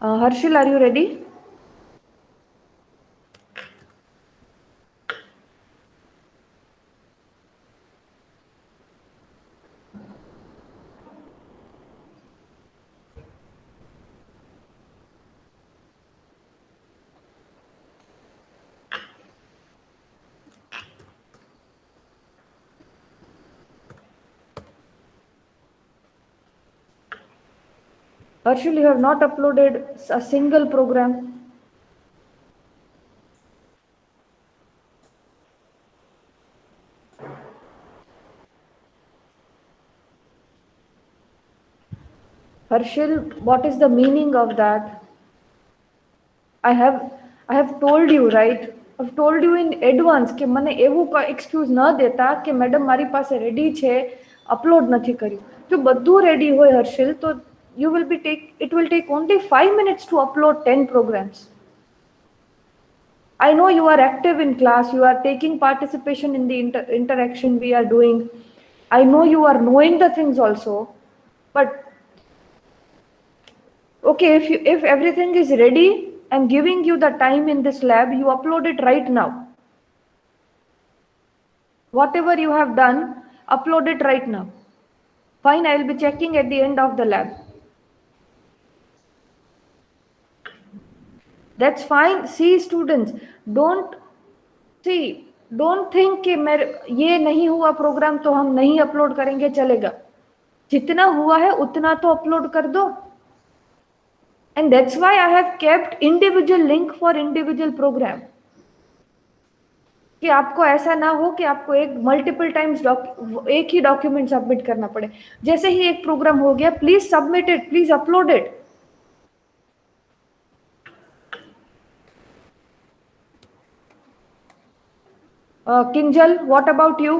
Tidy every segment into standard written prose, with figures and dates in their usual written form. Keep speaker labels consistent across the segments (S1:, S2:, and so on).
S1: Harshil, are you ready? Harshil, you have not uploaded a single program. Harshil, what is the meaning of that? I have I have told you, right? I've told you in advance કે મને એવું excuse ન દેતા કે madam મારી પાસે ready છે, upload નથી કર્યું. જો બધું રેડી હોય હર્ષિલ, તો you will be take it will take only 5 minutes to upload 10 programs. I know you are active in class, you are taking participation in the interaction we are doing. I know you are knowing the things also. But okay, if everything is ready, I'm giving you the time in this lab, you upload it right now. Whatever you have done, upload it right now. Fine, I will be checking at the end of the lab. That's fine. See, students, don't see, don't think कि मेरे ये नहीं हुआ programme तो हम नहीं upload करेंगे, चलेगा. जितना हुआ है उतना तो अपलोड कर दो. And that's why I have kept individual link for individual program. कि आपको ऐसा ना हो कि आपको एक मल्टीपल टाइम्स एक ही डॉक्यूमेंट सबमिट करना पड़े. जैसे ही एक प्रोग्राम हो गया, please submit it, please upload it. Kinjal, what about you?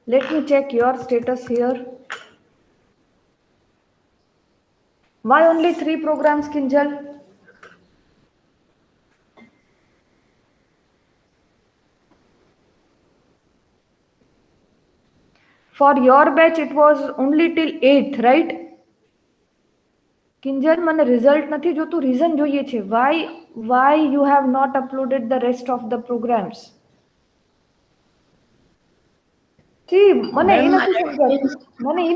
S1: Let me check your status here. Why only 3 programs, Kinjal? For your batch, it was only till 8th, right? Kinjal, મને result નથી જોતું, reason જોઈએ છે. Why you have not uploaded the rest of the programs? See, મને એ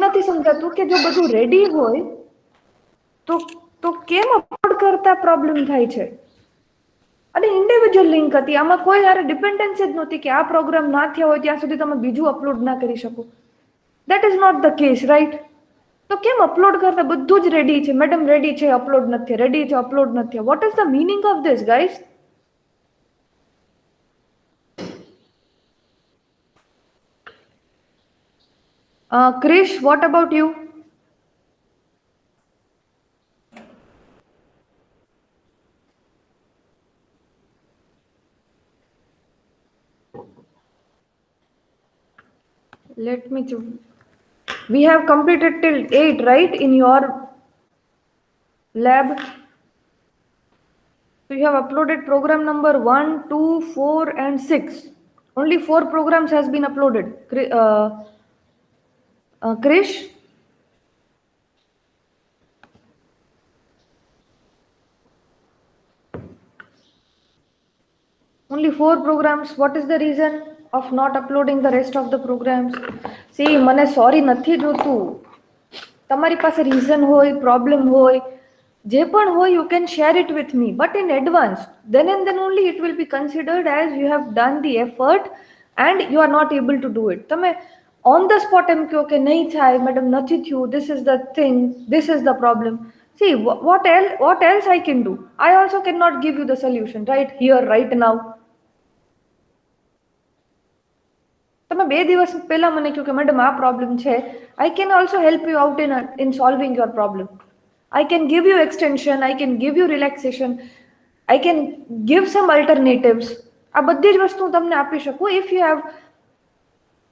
S1: નથી સમજાતું કે જો બધું રેડી હોય તો કેમ અપલોડ કરતા પ્રોબ્લેમ થાય છે. અને ઇન્ડિવિજ્યુઅલ લિંક હતી, આમાં કોઈ હારે ડિપેન્ડન્સી જ નહોતી કે આ પ્રોગ્રામ ના થયા હોય ત્યાં સુધી તમે બીજું અપલોડ ના કરી શકો. That is not the case, right? તો કેમ અપલોડ કરતા બધું જ રેડી છે, મેડમ રેડી છે, અપલોડ નથી, રેડી છે, અપલોડ નથી. What is the meaning of this, guys? Krish, what about you? Let me we have completed till 8, right, in your lab? So you have uploaded program number 1, 2, 4 and 6. Only 4 programs has been uploaded. Krish? Only 4 programs. What is the reason of not uploading the rest of the programs? See, મને sorry નથી જોતું. તમારી પાસે reason હોય, problem હોય, જે પણ હોય, you can share it with me, but in advance. Then and then only it will be considered as you have done the effort and you are not able to do it. તમે on the spot એમ કહો કે નહીં થાય, madam નથી થયું, this is the thing, this is the problem. See, what else I can do? I also cannot give you the solution right here, right now. તમે 2 દિવસ પહેલા મને કહ્યું કે મેડમ આ પ્રોબ્લેમ છે, I can also help you out in solving your problem. I can give you extension, I can give you relaxation. I can give some alternatives. આ બધી જ વસ્તુ તમને આપી શકું if you have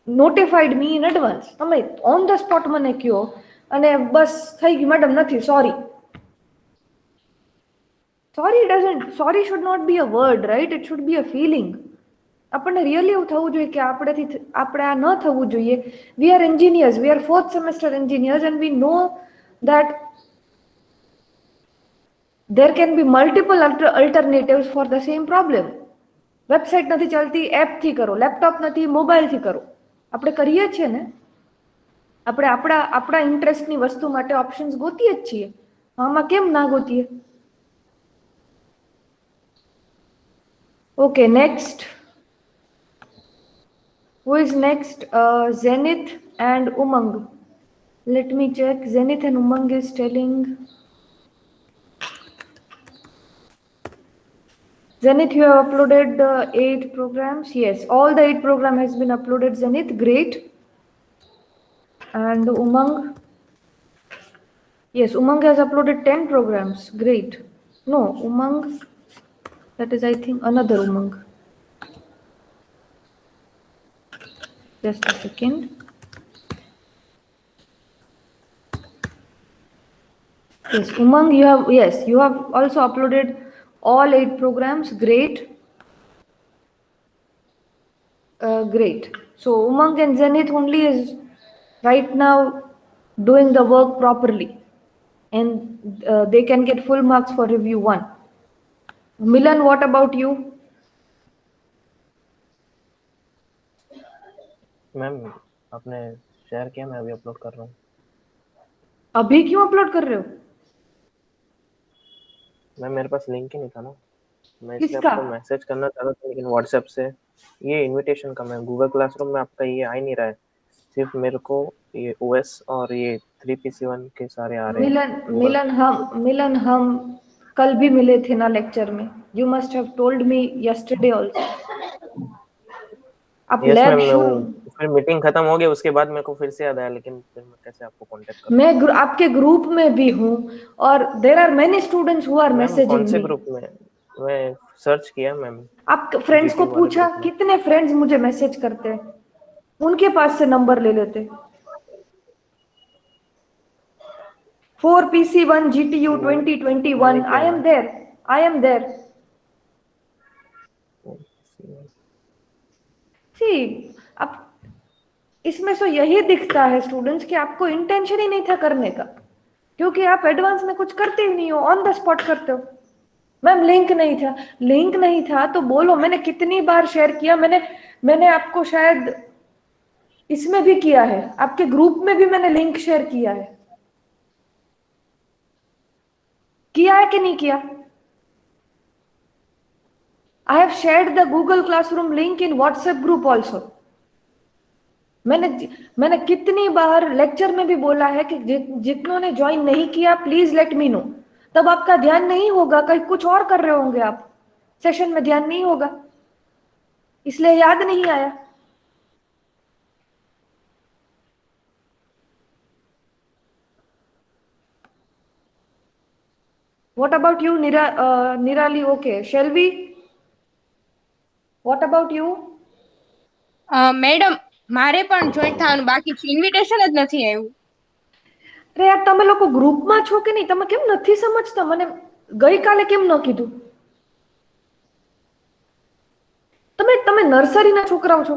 S1: notified me in advance. તમે on the spot મને કહો અને બસ થઈ ગઈ મેડમ નથી, sorry. Sorry should not be a word, right? It should be a feeling. આપણને રિયલી એવું થવું જોઈએ કે આપણે આ ન થવું જોઈએ. We are engineers, we are fourth semester engineers and we know that there can be multiple alternatives for the same problem. Website નથી ચાલતી, એપથી કરો. લેપટોપ નથી, મોબાઈલથી કરો. આપણે કરીએ છીએ ને, આપણે આપણા ઇન્ટરેસ્ટની વસ્તુ માટે ઓપ્શન્સ ગોતીએ જ છીએ. આમાં કેમ ના ગોતીએ? Okay, next. Who is next? Zenith and Umang. Let me check. Zenith and Umang is telling. Zenith, you have uploaded 8 programs. Yes, all the 8 program has been uploaded. Zenith, great. And Umang. Yes, Umang has uploaded 10 programs. Great. No, Umang. That is, I think, another Umang. Just a second. Yes, Umang, you have also uploaded all 8 programs. Great. Great. So Umang and Zenith only is right now doing the work properly, and they can get full marks for review 1. Milan, what about you?
S2: Ma'am आपने share किया, मैं अभी upload कर रहा हूँ.
S1: अभी क्यों upload कर रहे हो?
S2: मैम मेरे पास लिंक ही नहीं था ना, मैं इसलिए
S1: किसका?
S2: आपको मैसेज करना चाह रहा था, लेकिन व्हाट्सएप से ये इनविटेशन का, मैं गूगल क्लासरूम में आपका ये आ ही नहीं रहा है. सिर्फ मेरे को ये ओएस और ये 3PC1 के सारे आ रहे हैं.
S1: मिलन हम कल भी मिले थे ना लेक्चर में. You must have told me yesterday also. आप
S2: यस
S1: लैब
S2: मैम,
S1: शुरू.
S2: वो फिर मीटिंग खत्म हो गई, उसके बाद मेरे को फिर से याद आया, लेकिन फिर मैं कैसे आपको कांटेक्ट करूं?
S1: मैं आपके ग्रुप में भी हूँ और there are many students who are
S2: ma'am कौन
S1: मैसेजिंग
S2: से
S1: मी.
S2: ग्रुप में? मैं सर्च किया मैम.
S1: आप फ्रेंड्स को
S2: GT वाले
S1: पूछा
S2: ग्रुप में.
S1: कितने फ्रेंड्स मुझे मैसेज करते हैं? उनके पास से नंबर ले लेते. 4PC1 GTU
S2: वो
S1: 2021.
S2: मैंने किया
S1: I am
S2: ma'am.
S1: there. I am there. See, अब इसमें तो यही दिखता है स्टूडेंट्स कि आपको इंटेंशन ही नहीं था करने का, क्योंकि आप एडवांस में कुछ करते ही नहीं हो, ऑन द स्पॉट करते हो. मैम लिंक नहीं था तो बोलो. मैंने कितनी बार शेयर किया. मैंने आपको शायद इसमें भी किया है, आपके ग्रुप में भी मैंने लिंक शेयर किया है कि नहीं किया? I have shared the Google Classroom link in WhatsApp group also. मैंने कितनी बार लेक्चर में भी बोला है कि जितनों ने ज्वाइन नहीं किया प्लीज लेट मी नो. तब आपका ध्यान नहीं होगा, कहीं कुछ और कर रहे होंगे आप, सेशन में ध्यान नहीं होगा, इसलिए याद नहीं आया. What about you, Nirali? Okay, shall we? What about you?
S3: Madam મારે પણ જોઈન થવાનું બાકી છે, ઇન્વિટેશન જ નથી આવ્યું.
S1: અરે યાર, તમે લોકો ગ્રુપમાં છો કે નહીં? તમે કેમ નથી સમજતા? મને ગઈકાલે કેમ ન કીધું? તમે નર્સરીના છોકરાઓ છો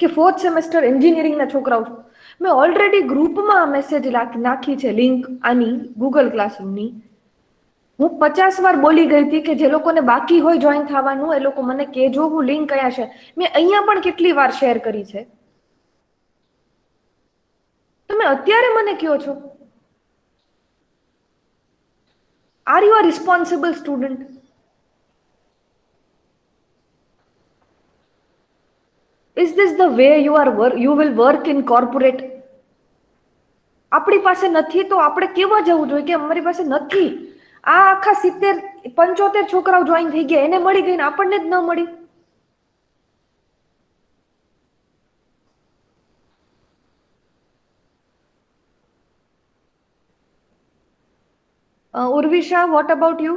S1: કે ફોર્થ સેમેસ્ટર એન્જિનિયરિંગના છોકરાઓ છો? મેં ઓલરેડી ગ્રુપમાં મેસેજ નાખી છે, લિંક આની ગૂગલ ક્લાસરૂમની. હું 50 વાર બોલી ગઈ હતી કે જે લોકોને બાકી હોય જોઈન થવાનું એ લોકો મને કહેજો, હું લિંક કયા છે. મેં અહીંયા પણ કેટલી વાર શેર કરી છે. તમે અત્યારે મને કહો છો? Are you a responsible student? Is this the way you will work in corporate? આપણી પાસે નથી તો આપણે કેવા જવું જોઈએ કે અમારી પાસે નથી. આ આખા 70-75 છોકરાઓ જોઈન થઈ ગયા, એને મળી ગઈ ને આપણને જ ન મળી. Urvisha, what about you?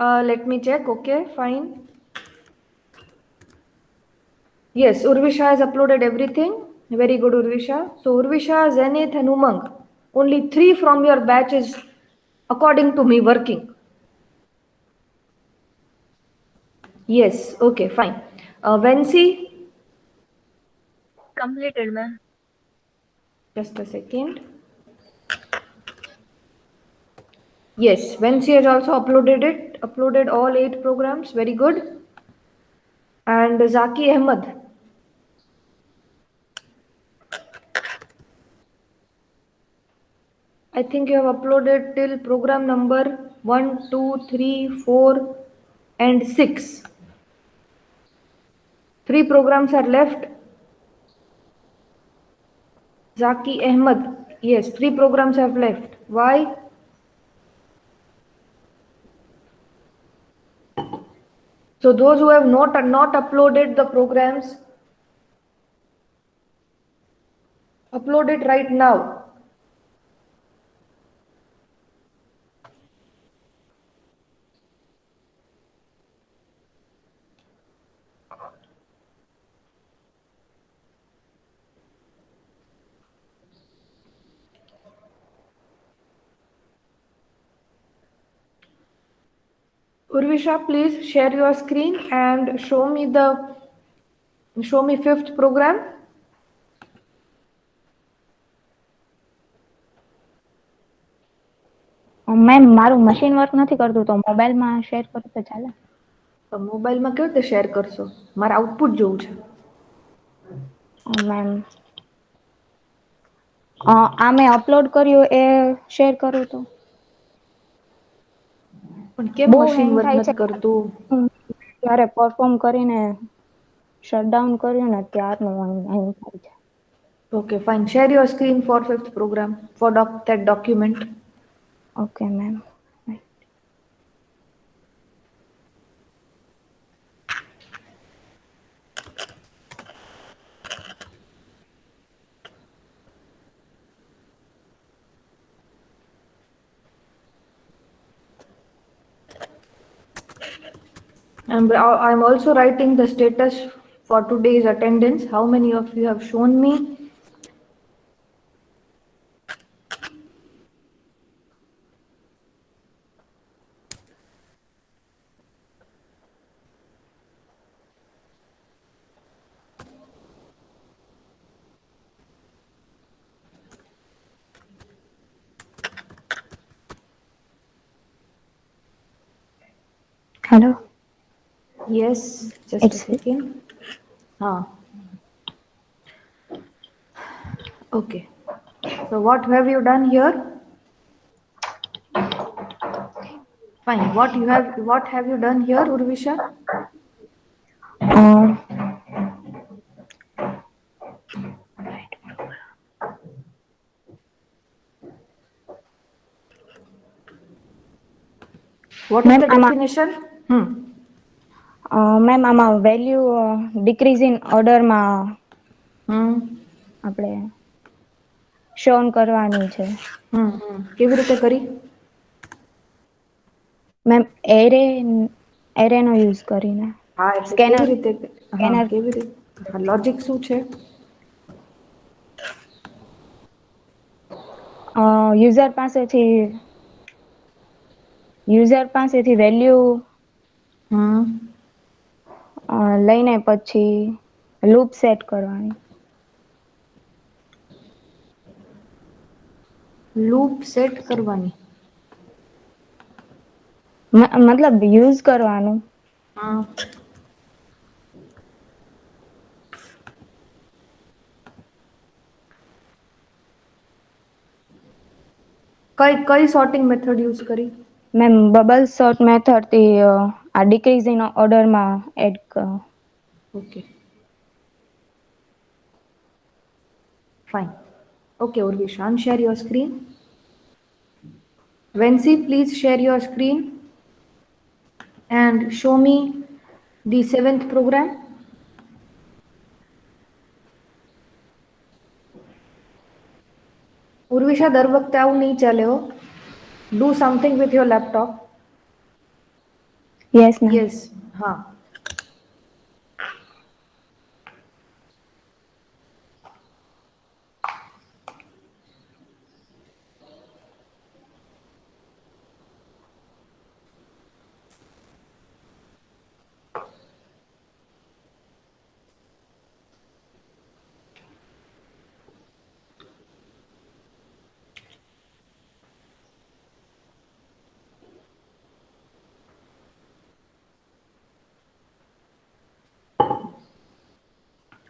S1: Let me check. Okay, fine. Yes, Urvisha has uploaded everything. Very good, Urvisha. So Urvisha, Zenith and Umang. Only 3 from your batch is, according to me, working. Yes, okay, fine. Vensi,
S3: Completed, ma'am.
S1: just a second. Yes, Vensi has also uploaded it. Uploaded all 8 programs. Very good. And Zaki Ahmed. I think you have uploaded till program number 1, 2, 3, 4, and 6. 3 programs are left. Zaki Ahmed. Yes, 3 programs have left. Why? So those who have not uploaded the programs, upload it right now. Urvisha, please share your screen and show me 5th program.
S4: Ma'am મારું machine work નથી કરતું તો મોબાઈલમાં share કરું તો ચાલે?
S1: તો મોબાઈલમાં કેવી રીતે શેર કરશો? મારે આઉટપુટ જોવું છે.
S4: મેમ આ મેં અપલોડ કર્યું એ શેર કરું તો?
S1: પણ કેમ
S4: બહુ
S1: મશીન
S4: હેંગ
S1: વર્ક
S4: થાય છે.
S1: નથી કરતું?
S4: ત્યારે પરફોર્મ કરીને શટડાઉન કર્યું ને ત્યારનું હેંગ થાય છે.
S1: Okay, fine. Share your screen for 5th program for that document.
S4: Okay ma'am.
S1: I'm also writing the status for today's attendance. How many of you have shown me?
S4: Hello.
S1: Yes, just a second. Okay. So what have you done here? Fine. What have you done here, Urvisha? What is
S4: Ma'am,
S1: the definition?
S4: Ma'am આમાં value decrease in ઓર્ડરમાં આપણે shown કરવાની છે.
S1: કેવી રીતે કરી?
S4: Ma'am એરેનો use કરીને.
S1: હા, એટલે કેવી રીતે? હા, કેવી રીતે? લોજિક શું છે?
S4: યુઝર પાસેથી વેલ્યુ લઈને પછી લૂપ સેટ કરવાની.
S1: લૂપ સેટ કરવાની
S4: મતલબ યુઝ કરવાનું.
S1: કઈ સોર્ટિંગ મેથડ યુઝ કરી?
S4: મેમ બબલ સોર્ટ મેથડથી આ ડિક્રીઝ ઇન ઓર્ડરમાં એડ કરો.
S1: Okay, fine. Okay, Urvisha, unshare your screen. Vensi, please share your screen and show me the 7th program. Urvisha, દર વખતે આવું નહીં ચાલે હો. Do something with your laptop.
S4: Yes ma'am.
S1: Yes, हाँ।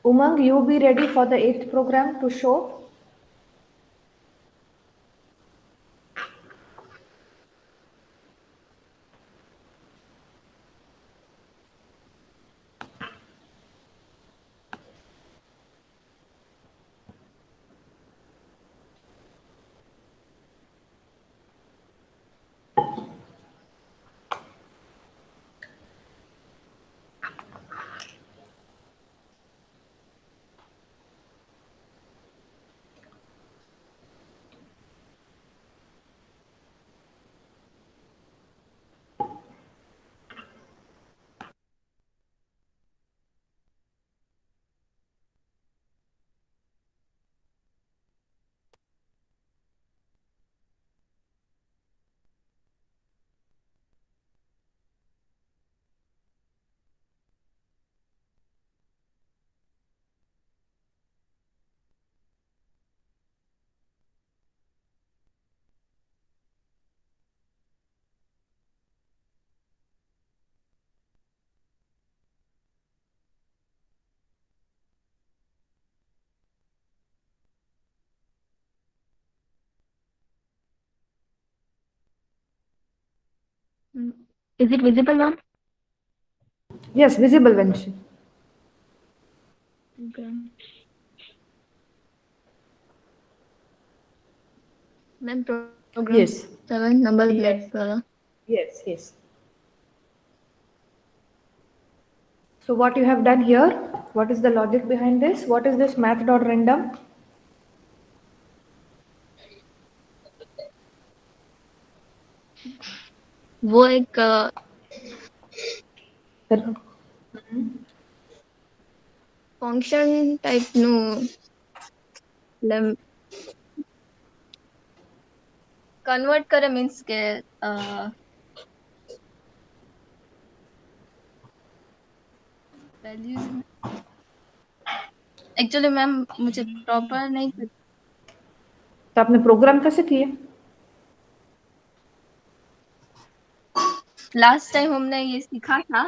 S1: Umang, you be ready for the 8th program to show?
S5: Is it visible, ma'am?
S1: Yes, visible, Vanshi.
S5: Okay. Ma'am, program
S1: Yes.
S5: 7 number
S1: Yes.
S5: plate वाला.
S1: Yes, yes. So what you have done here, what is the logic behind this? What is this math.random?
S5: वो एक function type નું convert કરે means કે values actually ma'am मुझे proper नहीं पता.
S1: तो आपने प्रोग्राम कैसे किए?
S5: लास्ट टाइम हमने ये सीखा था.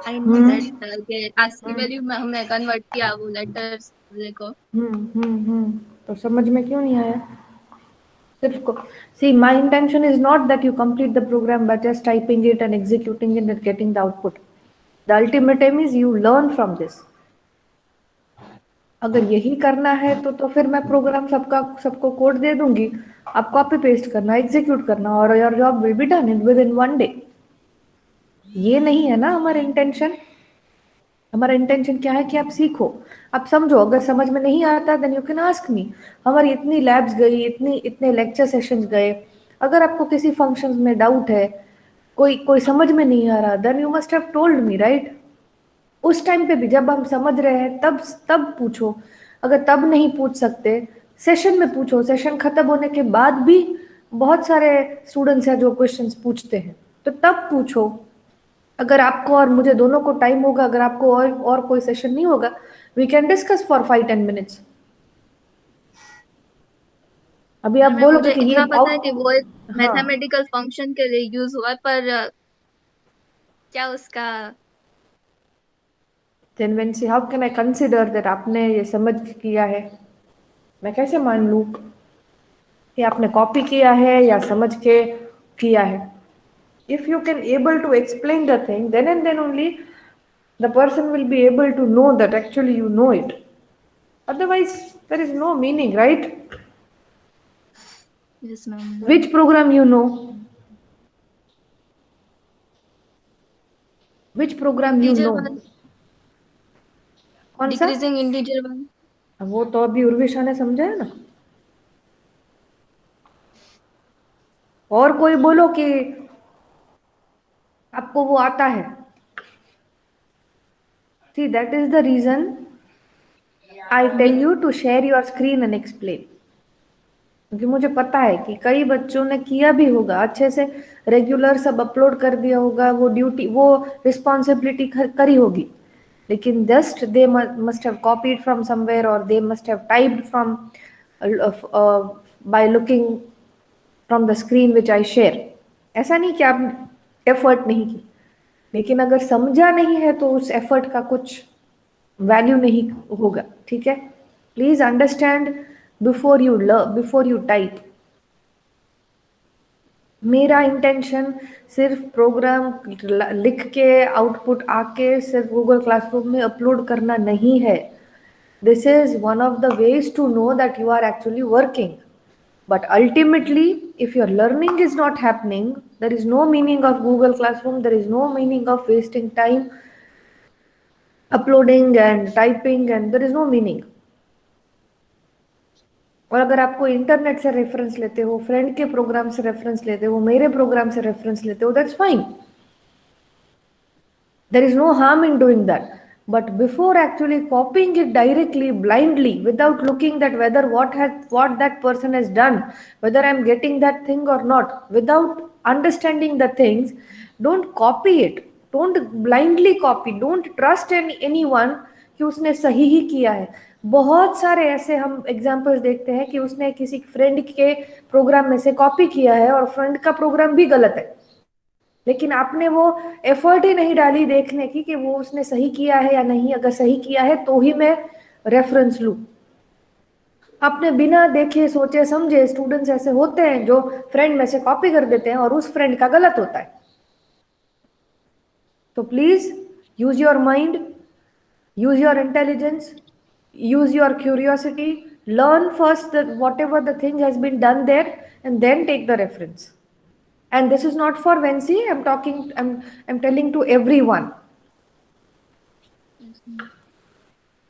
S5: आई नो दैट के ASCII वैल्यू में हमने कन्वर्ट किया वो लेटर्स को.
S1: तो समझ में क्यों नहीं आया? सिर्फ को see, my intention is not that you complete the program by just typing it and executing it and getting the output. The ultimate aim is you learn from this. अगर यही करना है तो फिर मैं प्रोग्राम सबको कोड दे दूंगी, आप कॉपी पेस्ट करना, एग्जीक्यूट करना और your job will be done in with in 1 day. ये नहीं है ना हमारा इंटेंशन. हमारा इंटेंशन क्या है कि आप सीखो, आप समझो. अगर समझ में नहीं आता then you can ask me. हमारी इतनी लैब्स गई, इतने लेक्चर सेशंस गए. अगर आपको किसी फंक्शंस में डाउट है, कोई समझ में नहीं आ रहा, then you must have told me, right? उस टाइम पे भी जब हम समझ रहे हैं तब पूछो. अगर तब नहीं पूछ सकते, सेशन में पूछो. सेशन खत्म होने के बाद भी बहुत सारे स्टूडेंट्स हैं जो क्वेश्चंस पूछते हैं, तो तब पूछो. अगर आपको और मुझे दोनों को टाइम होगा, अगर आपको और कोई सेशन नहीं होगा, we can discuss for 5-10 minutes. अभी आप
S5: मैम
S1: बोलोगे
S5: मुझे
S1: कि ये
S5: इतना पता है कि वो एक
S1: हाँ,
S5: मैथमेटिकल फंक्शन के लिए यूज हुआ है, पर क्या उसका
S1: then when see how can I consider that आपने ये समझ किया है? मैं कैसे मान लूँ कि आपने कॉपी किया है या समझ के किया है? If you can able to explain the thing, then and then only the person will be able to know that actually you know it. Otherwise, there is no meaning, right?
S5: Yes, ma'am.
S1: Which program you know? Which program you
S5: Integer
S1: know?
S5: one,
S1: कौन सा?
S5: decreasing integer one.
S1: वो तो अभी उर्विशा ने समझाया ना. और कोई बोलो कि आप आपको वो आता है। See, that is the reason I tell you to share your screen and explain. क्योंकि मुझे पता है कि कई बच्चों ने किया भी होगा अच्छे से, रेगुलर सब अपलोड कर दिया होगा, वो ड्यूटी वो रिस्पॉन्सिबिलिटी करी होगी, लेकिन just they must have copied from somewhere और they must have typed from by looking from the screen which I share. ऐसा नहीं कि आप एफर्ट नहीं की, लेकिन अगर समझा नहीं है तो उस एफर्ट का कुछ वैल्यू नहीं होगा। ठीक है, please understand before you type. मेरा इंटेंशन सिर्फ प्रोग्राम लिख के आउटपुट आके सिर्फ गूगल क्लासरूम में अपलोड करना नहीं है। This is one of the ways to know that you are actually working, but ultimately if your learning is not happening, there is no meaning of Google Classroom, there is no meaning of wasting time uploading and typing, and there is no meaning. और अगर आपको internet से reference लेते हो, friend के programme से reference लेते हो, मेरे प्रोग्राम से रेफरेंस लेते हो, that's fine, there is no harm in doing that. But before actually copying it directly blindly without looking that whether what that person has done, whether I'm getting that thing or not, without understanding the things, don't copy it, don't blindly copy, don't trust anyone कि उसने सही ही किया है। बहुत सारे ऐसे हम examples देखते हैं कि उसने किसी फ्रेंड के प्रोग्राम में से कॉपी किया है और फ्रेंड का प्रोग्राम भी गलत है, लेकिन आपने वो एफर्ट ही नहीं डाली देखने की कि वो उसने सही किया है या नहीं। अगर सही किया है तो ही मैं रेफरेंस लूं। आपने बिना देखे सोचे समझे, स्टूडेंट्स ऐसे होते हैं जो फ्रेंड में से कॉपी कर देते हैं और उस फ्रेंड का गलत होता है। तो please use your mind, use your intelligence, use your curiosity, learn first whatever the thing has been done there and then take the reference. And this is not for Vensi, I'm telling to everyone.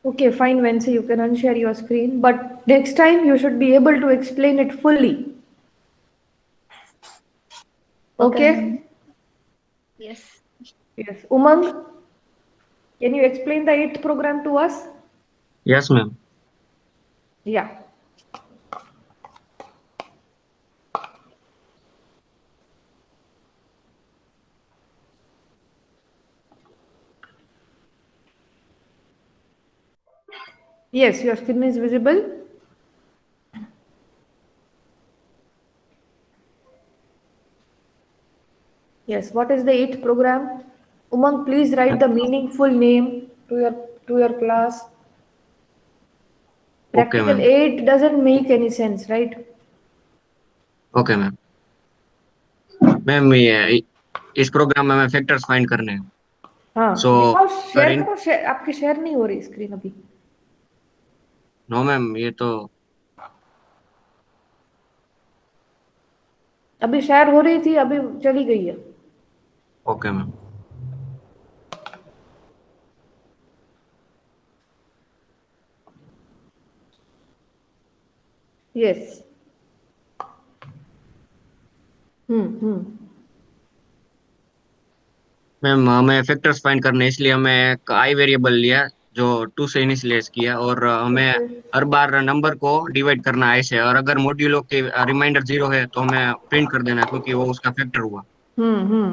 S1: Okay, fine, Vensi, you can unshare your screen, but next time you should be able to explain it fully. Okay?
S5: Yes.
S1: Yes. Umang, can you explain the 8th program to us?
S6: Yes, ma'am.
S1: Yeah. Yes, your screen is visible. Yes, what is the 8th program? Umang, please write the meaningful name to your class. Practical
S6: Okay,
S1: 8 doesn't make any sense, right?
S6: Okay ma'am. Ma'am ये इस programme में हमें factors find करने हैं।
S1: हाँ,
S6: So,
S1: दिखाओ, share
S6: in-
S1: करो, आपकी शेयर नहीं हो रही स्क्रीन अभी।
S6: नो मैम, ये तो
S1: अभी शेयर हो रही थी, अभी चली गई है।
S6: Okay ma'am.
S1: यस। हम्म।
S6: मैम हमें फैक्टर्स फाइंड करने, इसलिए हमें एक आई वेरिएबल लिया जो 2 से इनिशियलाइज किया, और हमें हर बार नंबर को डिवाइड करना है ऐसे, और अगर मॉड्यूलो के रिमाइंडर 0 है तो हमें प्रिंट कर देना है क्योंकि वो उसका फैक्टर हुआ।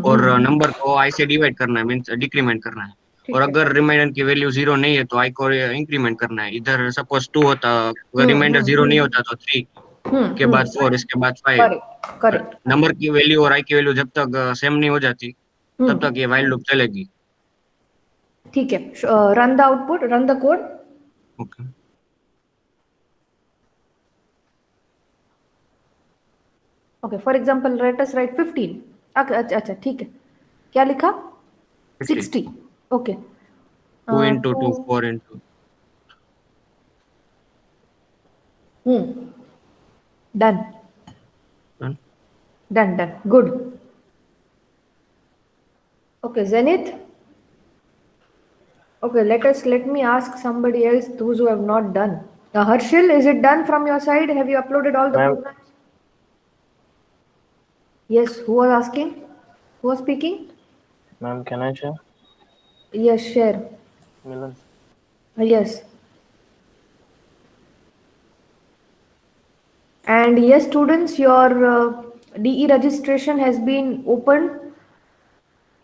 S6: और नंबर को आई से डिवाइड करना है, मीन्स डिक्रीमेंट करना है। और अगर रिमाइंडर की वैल्यू 0 नहीं है तो आई को इंक्रीमेंट करना है। इधर सपोज 2 होता, अगर रिमाइंडर 0 नहीं होता तो 3 के बाद 4, इसके बाद 5।
S1: करेक्ट।
S6: नंबर की वैल्यू और आई की वैल्यू जब तक सेम नहीं हो जाती तब तक ये व्हाइल लूप चलेगी।
S1: ठीक है, run the output, run the code.
S6: Okay.
S1: Okay, for example let us right 15। अच्छा ठीक है, क्या लिखा? 60। Okay,
S6: 2 into 2 4 into
S1: done done good. Okay, Zenith. Okay, let me ask somebody else, those who have not done. Now, Harshil, is it done from your side? Have you uploaded all the programs? Yes, who was asking? Who was speaking?
S2: Ma'am, can I share?
S1: Yes, share.
S2: Milan.
S1: Yes. And yes, students, your DE registration has been opened.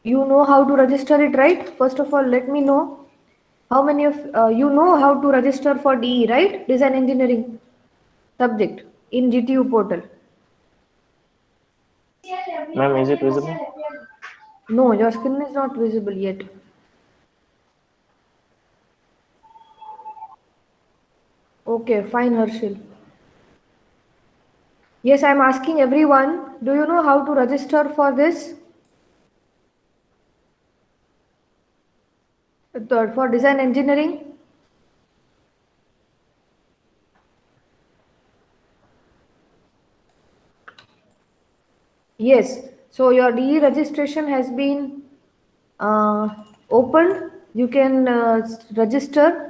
S1: You know how to register it, right? First of all, let me know how many of you know how to register for DE, right? Design engineering subject in GTU portal.
S2: Ma'am, is it visible?
S1: No, your screen is not visible yet. Okay, fine, Harshil. Yes, I'm asking everyone, do you know how to register for this? For design engineering? Yes, so your DE registration has been opened. You can register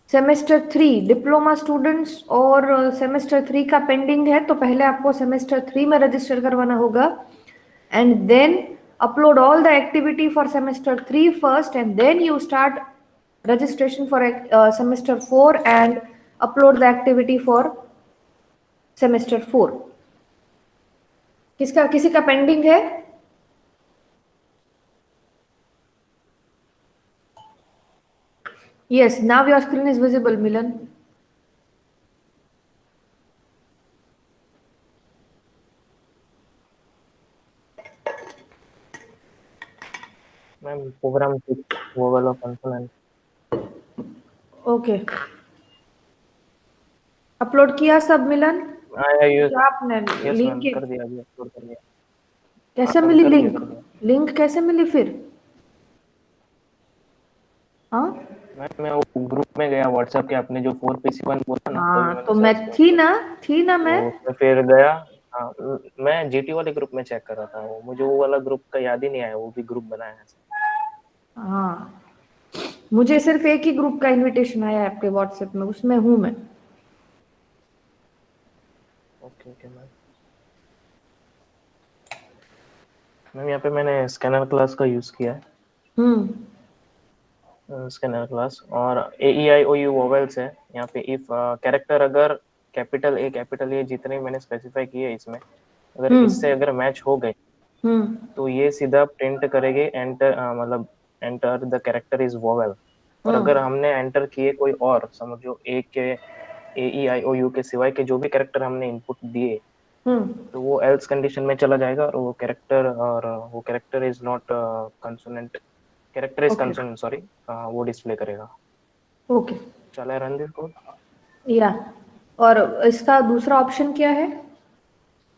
S1: semester 3 diploma students और semester 3 का pending है तो पहले आपको semester 3 में register करवाना होगा and then upload all the activity for semester 3 first and then you start registration for semester 4 and upload the activity for semester 4 किसका किसी का पेंडिंग है yes now your screen is visible Milan
S2: Ma'am, program 6, वो वाला consonant.
S1: Okay upload किया सब मिलन
S2: I use.
S1: क्या आपने
S2: Yes,
S1: लिंक
S2: ma'am, कर दिया अभी upload कर दिया.
S1: कैसे
S2: हाँ,
S1: मिली
S2: कर दिया,
S1: लिंक
S2: कर दिया.
S1: लिंक कैसे मिली फिर हाँ
S2: मैम, मैं वो ग्रुप में गया व्हाट्सएप के आपने जो 4PC1 बोला ना तो
S1: हाँ
S2: मैंने
S1: तो मैं
S2: सर्च
S1: थी
S2: किया
S1: ना मैं
S2: तो उसमें फिर गया. हाँ, मैं जीटी वाले ग्रुप में चेक कर रहा था वो मुझे वो वाला ग्रुप का याद ही नहीं आया वो भी ग्रुप बनाया है.
S1: हाँ मुझे सिर्फ एक ही ग्रुप का इनविटेशन आया है आपके व्हाट्सएप में उसमें हूँ मैं
S2: ओके ओके मैम. मैम यहाँ पे मैंने स्कैनर क्लास का यूज किया है. स्कैनर क्लास और AEIOU वोवेल्स है यहाँ पे. इफ कैरेक्टर अगर कैपिटल ए जितने मैंने स्पेसिफाई किए इसमें अगर इससे अगर मैच हो गए तो ये सीधा प्रिंट करेगी एंटर मतलब enter the character is vowel. और अगर हमने एंटर किए कोई और समझो ए के AEIOU के सिवाय के जो भी कैरेक्टर हमने इनपुट दिए तो वो एल्स कंडीशन में चला जाएगा और वो character is not consonant character is consonant sorry वो डिस्प्ले करेगा.
S1: ओके
S2: चला रन दिस कोड.
S1: या और इसका दूसरा ऑप्शन क्या है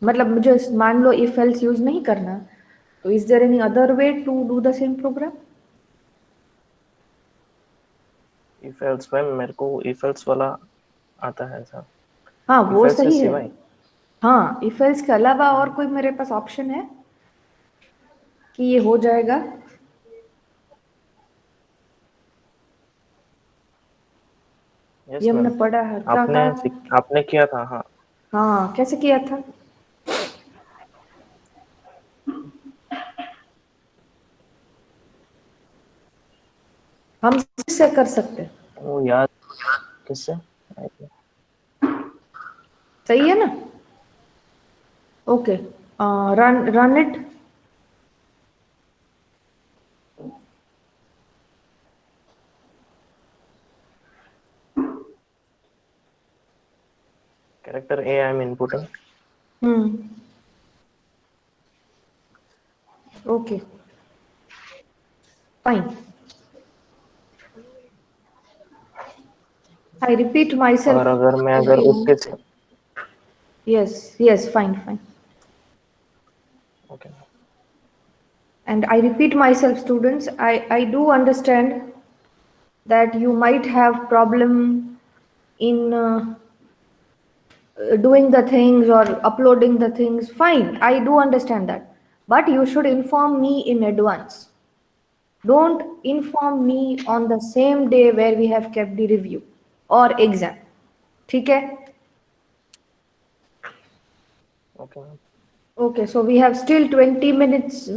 S1: मतलब मुझे मान लो इफ एल्स यूज नहीं करना तो is there any other way to do the same program
S2: if else ma'am मेरे को इफ एल्स वाला आता है ऐसा.
S1: हाँ वो
S2: if else
S1: सही है
S2: सिवाय
S1: हाँ इफ एल्स के अलावा और कोई मेरे पास ऑप्शन है कि ये हो जाएगा
S2: yes,
S1: ये हमने
S2: मैम
S1: पढ़ा है क्या
S2: आपने किया था. हाँ
S1: हाँ कैसे किया था हम किससे कर सकते
S2: वो याद किससे
S1: सही है ना okay run it
S2: character A I am inputting.
S1: Okay fine I repeat myself.
S2: और अगर मैं अगर उसके से
S1: yes fine
S2: okay.
S1: And I repeat myself students I do understand that you might have problem in doing the things or uploading the things fine I do understand that but you should inform me in advance don't inform me on the same day where we have kept the review or exam ठीक है
S2: Okay.
S1: Okay, so we have still 20 minutes